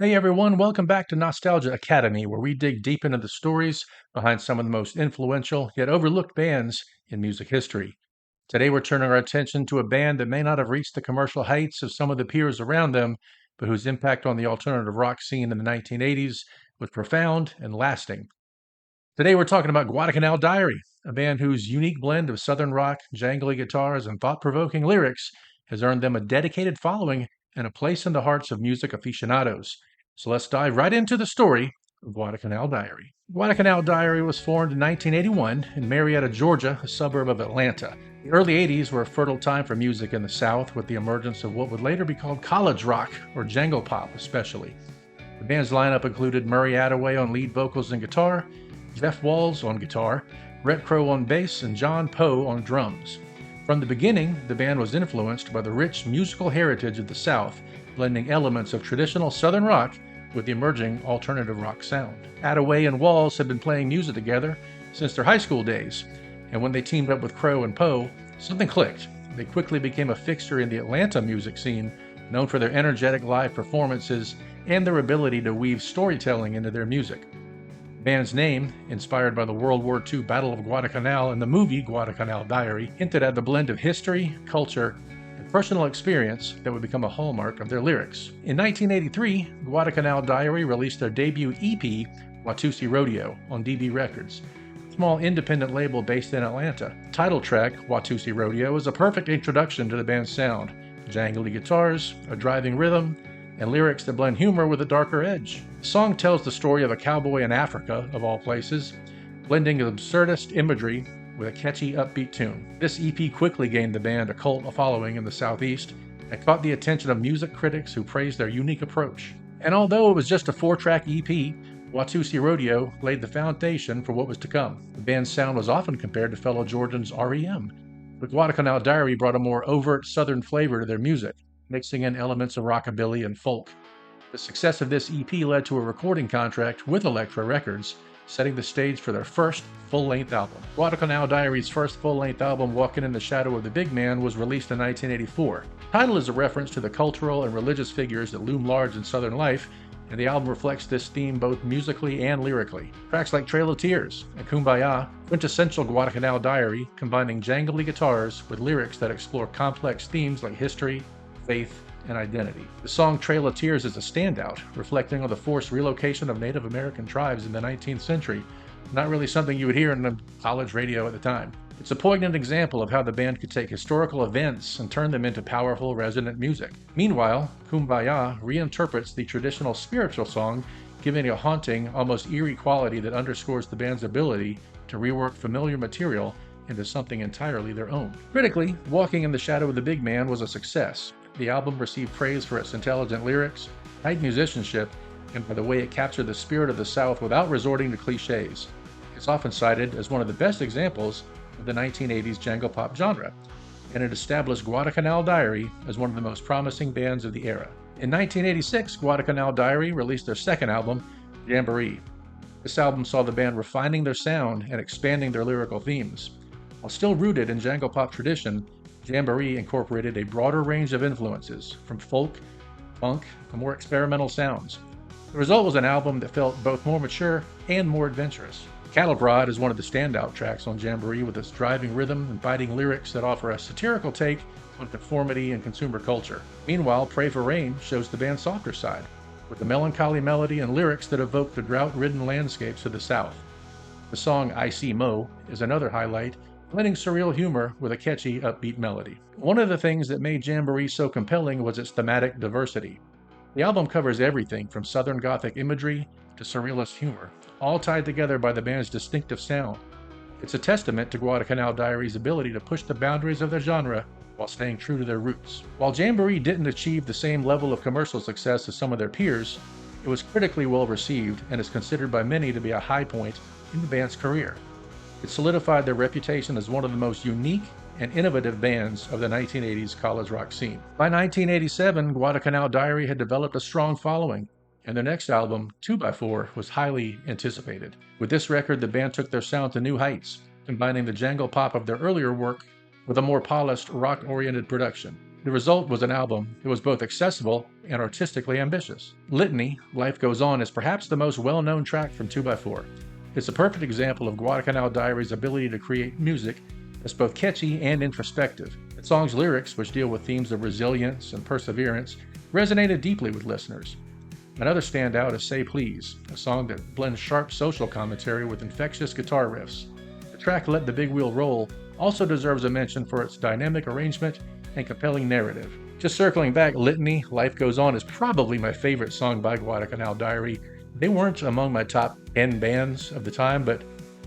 Hey everyone, welcome back to Nostalgia Academy, where we dig deep into the stories behind some of the most influential yet overlooked bands in music history. Today we're turning our attention to a band that may not have reached the commercial heights of some of the peers around them, but whose impact on the alternative rock scene in the 1980s was profound and lasting. Today we're talking about Guadalcanal Diary, a band whose unique blend of southern rock, jangly guitars, and thought-provoking lyrics has earned them a dedicated following and a place in the hearts of music aficionados. So let's dive right into the story of Guadalcanal Diary. Guadalcanal Diary was formed in 1981 in Marietta, Georgia, a suburb of Atlanta. The early 80s were a fertile time for music in the South with the emergence of what would later be called college rock, or jangle pop especially. The band's lineup included Murray Attaway on lead vocals and guitar, Jeff Walls on guitar, Rhett Crow on bass, and John Poe on drums. From the beginning, the band was influenced by the rich musical heritage of the South, blending elements of traditional Southern rock with the emerging alternative rock sound. Attaway and Walls had been playing music together since their high school days, and when they teamed up with Crow and Poe, something clicked. They quickly became a fixture in the Atlanta music scene, known for their energetic live performances and their ability to weave storytelling into their music. The band's name, inspired by the World War II Battle of Guadalcanal and the movie Guadalcanal Diary, hinted at the blend of history, culture, and personal experience that would become a hallmark of their lyrics. In 1983, Guadalcanal Diary released their debut EP, Watusi Rodeo, on DB Records, a small independent label based in Atlanta. The title track, Watusi Rodeo, is a perfect introduction to the band's sound. Jangly guitars, a driving rhythm, and lyrics that blend humor with a darker edge. The song tells the story of a cowboy in Africa, of all places, blending absurdist imagery with a catchy, upbeat tune. This EP quickly gained the band a cult following in the Southeast and caught the attention of music critics who praised their unique approach. And although it was just a 4-track EP, Watusi Rodeo laid the foundation for what was to come. The band's sound was often compared to fellow Georgians' REM, but Guadalcanal Diary brought a more overt Southern flavor to their music, mixing in elements of rockabilly and folk. The success of this EP led to a recording contract with Elektra Records, setting the stage for their first full-length album. Guadalcanal Diary's first full-length album, Walking in the Shadow of the Big Man, was released in 1984. The title is a reference to the cultural and religious figures that loom large in Southern life, and the album reflects this theme both musically and lyrically. Tracks like Trail of Tears and Kumbaya, quintessential Guadalcanal Diary, combining jangly guitars with lyrics that explore complex themes like history, faith, and identity. The song Trail of Tears is a standout, reflecting on the forced relocation of Native American tribes in the 19th century, not really something you would hear in the college radio at the time. It's a poignant example of how the band could take historical events and turn them into powerful, resonant music. Meanwhile, Kumbaya reinterprets the traditional spiritual song, giving it a haunting, almost eerie quality that underscores the band's ability to rework familiar material into something entirely their own. Critically, Walking in the Shadow of the Big Man was a success. The album received praise for its intelligent lyrics, tight musicianship, and by the way it captured the spirit of the South without resorting to cliches. It's often cited as one of the best examples of the 1980s jangle pop genre, and it established Guadalcanal Diary as one of the most promising bands of the era. In 1986, Guadalcanal Diary released their second album, Jamboree. This album saw the band refining their sound and expanding their lyrical themes. While still rooted in jangle pop tradition, Jamboree incorporated a broader range of influences, from folk, funk, to more experimental sounds. The result was an album that felt both more mature and more adventurous. Cattle Prod is one of the standout tracks on Jamboree, with its driving rhythm and biting lyrics that offer a satirical take on conformity and consumer culture. Meanwhile, Pray for Rain shows the band's softer side, with a melancholy melody and lyrics that evoke the drought-ridden landscapes of the South. The song I See Mo is another highlight, blending surreal humor with a catchy, upbeat melody. One of the things that made Jamboree so compelling was its thematic diversity. The album covers everything from Southern Gothic imagery to surrealist humor, all tied together by the band's distinctive sound. It's a testament to Guadalcanal Diary's ability to push the boundaries of their genre while staying true to their roots. While Jamboree didn't achieve the same level of commercial success as some of their peers, it was critically well received and is considered by many to be a high point in the band's career. It solidified their reputation as one of the most unique and innovative bands of the 1980s college rock scene. By 1987, Guadalcanal Diary had developed a strong following, and their next album, 2x4, was highly anticipated. With this record, the band took their sound to new heights, combining the jangle pop of their earlier work with a more polished, rock-oriented production. The result was an album that was both accessible and artistically ambitious. Litany, Life Goes On, is perhaps the most well-known track from 2x4. It's a perfect example of Guadalcanal Diary's ability to create music that's both catchy and introspective. The song's lyrics, which deal with themes of resilience and perseverance, resonated deeply with listeners. Another standout is Say Please, a song that blends sharp social commentary with infectious guitar riffs. The track Let the Big Wheel Roll also deserves a mention for its dynamic arrangement and compelling narrative. Just circling back, Litany, Life Goes On is probably my favorite song by Guadalcanal Diary. They weren't among my top 10 bands of the time, but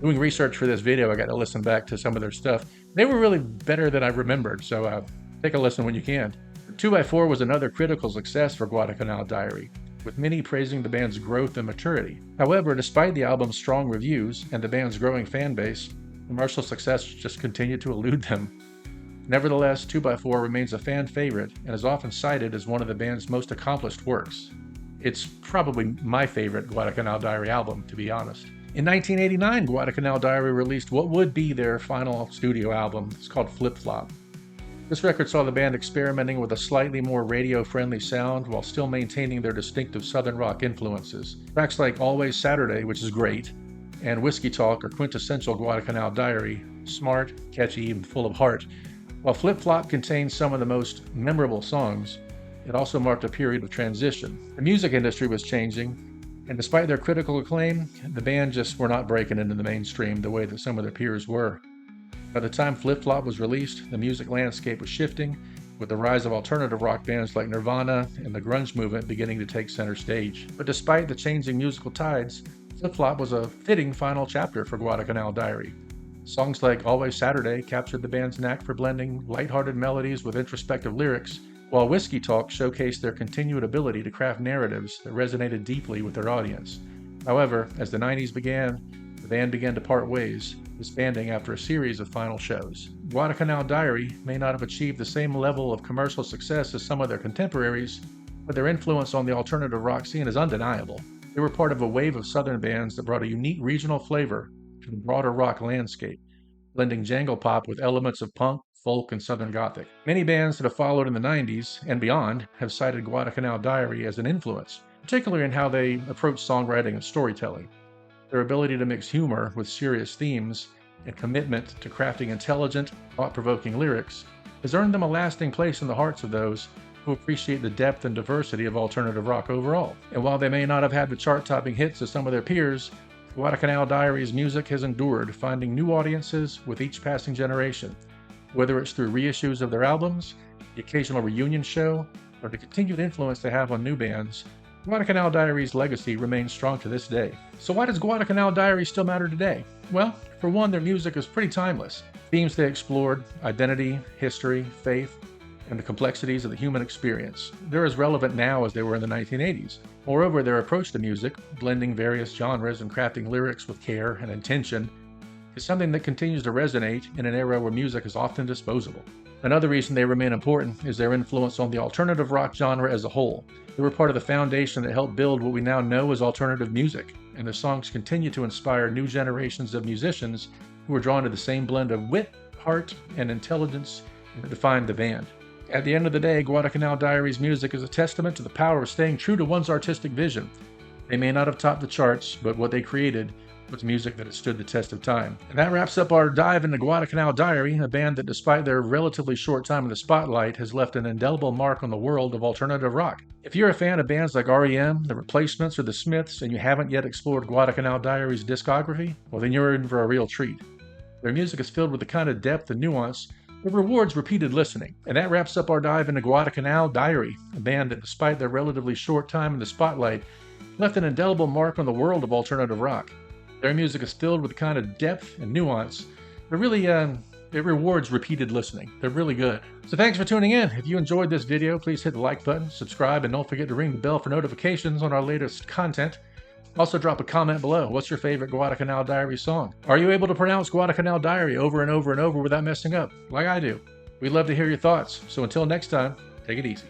doing research for this video, I got to listen back to some of their stuff. They were really better than I remembered, so take a listen when you can. 2x4 was another critical success for Guadalcanal Diary, with many praising the band's growth and maturity. However, despite the album's strong reviews and the band's growing fan base, commercial success just continued to elude them. Nevertheless, 2x4 remains a fan favorite and is often cited as one of the band's most accomplished works. It's probably my favorite Guadalcanal Diary album, to be honest. In 1989, Guadalcanal Diary released what would be their final studio album. It's called Flip Flop. This record saw the band experimenting with a slightly more radio-friendly sound while still maintaining their distinctive southern rock influences. Tracks like Always Saturday, which is great, and Whiskey Talk are quintessential Guadalcanal Diary, smart, catchy, and full of heart. While Flip Flop contains some of the most memorable songs, it also marked a period of transition. The music industry was changing, and despite their critical acclaim, the band just were not breaking into the mainstream the way that some of their peers were. By the time Flip Flop was released, the music landscape was shifting, with the rise of alternative rock bands like Nirvana and the grunge movement beginning to take center stage. But despite the changing musical tides, Flip Flop was a fitting final chapter for Guadalcanal Diary. Songs like Always Saturday captured the band's knack for blending lighthearted melodies with introspective lyrics, while Whiskey Talk showcased their continued ability to craft narratives that resonated deeply with their audience. However, as the 90s began, the band began to part ways, disbanding after a series of final shows. Guadalcanal Diary may not have achieved the same level of commercial success as some of their contemporaries, but their influence on the alternative rock scene is undeniable. They were part of a wave of southern bands that brought a unique regional flavor to the broader rock landscape, blending jangle pop with elements of punk, folk, and southern gothic. Many bands that have followed in the 90s and beyond have cited Guadalcanal Diary as an influence, particularly in how they approach songwriting and storytelling. Their ability to mix humor with serious themes and commitment to crafting intelligent, thought-provoking lyrics has earned them a lasting place in the hearts of those who appreciate the depth and diversity of alternative rock overall. And while they may not have had the chart-topping hits as some of their peers, Guadalcanal Diary's music has endured, finding new audiences with each passing generation. Whether it's through reissues of their albums, the occasional reunion show, or the continued influence they have on new bands, Guadalcanal Diary's legacy remains strong to this day. So why does Guadalcanal Diary still matter today? Well, for one, their music is pretty timeless. Themes they explored, identity, history, faith, and the complexities of the human experience. They're as relevant now as they were in the 1980s. Moreover, their approach to music, blending various genres and crafting lyrics with care and intention, is something that continues to resonate in an era where music is often disposable. Another reason they remain important is their influence on the alternative rock genre as a whole. They were part of the foundation that helped build what we now know as alternative music, and their songs continue to inspire new generations of musicians who are drawn to the same blend of wit, heart, and intelligence that defined the band. At the end of the day, Guadalcanal Diary's music is a testament to the power of staying true to one's artistic vision. They may not have topped the charts, but what they created was music that has stood the test of time. And that wraps up our dive into Guadalcanal Diary, a band that, despite their relatively short time in the spotlight, has left an indelible mark on the world of alternative rock. If you're a fan of bands like REM, The Replacements, or The Smiths, and you haven't yet explored Guadalcanal Diary's discography, well, then you're in for a real treat. Their music is filled with the kind of depth and nuance that rewards repeated listening. And that wraps up our dive into Guadalcanal Diary, a band that, despite their relatively short time in the spotlight, left an indelible mark on the world of alternative rock. Their music is filled with the kind of depth and nuance that really it rewards repeated listening. They're really good. So thanks for tuning in. If you enjoyed this video, please hit the like button, subscribe, and don't forget to ring the bell for notifications on our latest content. Also drop a comment below. What's your favorite Guadalcanal Diary song? Are you able to pronounce Guadalcanal Diary over and over and over without messing up, like I do? We'd love to hear your thoughts. So until next time, take it easy.